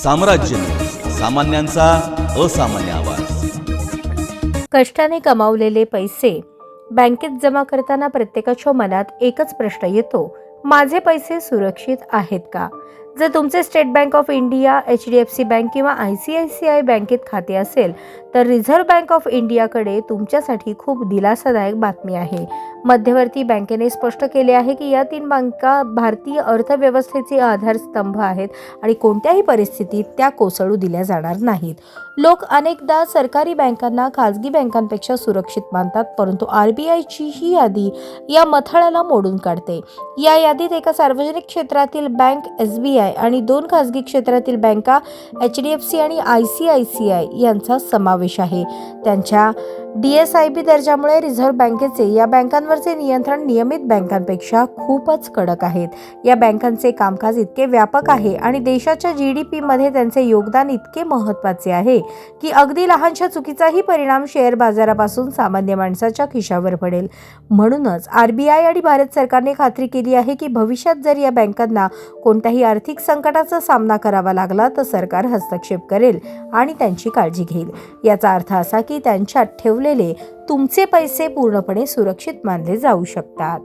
साम्राज्य न्यूज, सामान्यांचा असामान्य आवाज। कष्टाने कमावलेले पैसे बँकेत जमा करताना प्रत्येकाच्या मनात एकच प्रश्न येतो, माझे पैसे सुरक्षित आहेत का? जर तुमचे state bank of India, HDFC bank किंवा ICICI बँकेत खाते असेल तर रिझर्व्ह बँक ऑफ इंडियाकडे तुमच्यासाठी खूप दिलासादायक बातमी आहे। मध्यवर्ती बँकेने स्पष्ट केले आहे की या 3 बँका भारतीय अर्थव्यवस्थेचे आधारस्तंभ आहेत आणि कोणत्याही परिस्थितीत त्या कोसळू दिल्या जाणार नाहीत। लोक अनेकदा सरकारी बँकांना खासगी बँकांपेक्षा सुरक्षित मानतात, परंतु RBIची ही यादी या मथळ्याला मोडून काढते। या यादीत एका सार्वजनिक क्षेत्रातील बँक SBI आणि 2 खासगी क्षेत्रातील बँका HDFC आणि ICICI यांचा समावेश आहे। त्यांच्या DSIB दर्जामुळे रिझर्व्ह बँकेचे या बँकांवरचे नियंत्रण नियमित बँकांपेक्षा खूपच कडक आहेत। या बँकांचे कामकाज इतके व्यापक आहे आणि देशाच्या GDP मध्ये त्यांचे योगदान इतके महत्त्वाचे आहे की अगदी लहानशा चुकीचाही परिणाम शेअर बाजारापासून सामान्य माणसाच्या खिशावर पडेल। म्हणूनच RBI आणि भारत सरकारने खात्री केली आहे की भविष्यात जर या बँकांना कोणत्याही आर्थिक संकटाचा सामना करावा लागला तर सरकार हस्तक्षेप करेल आणि त्यांची काळजी घेईल। याचा अर्थ असा की त्यांच्यात ठेवलेले तुमचे पैसे पूर्णपणे सुरक्षित मानले जाऊ शकतात।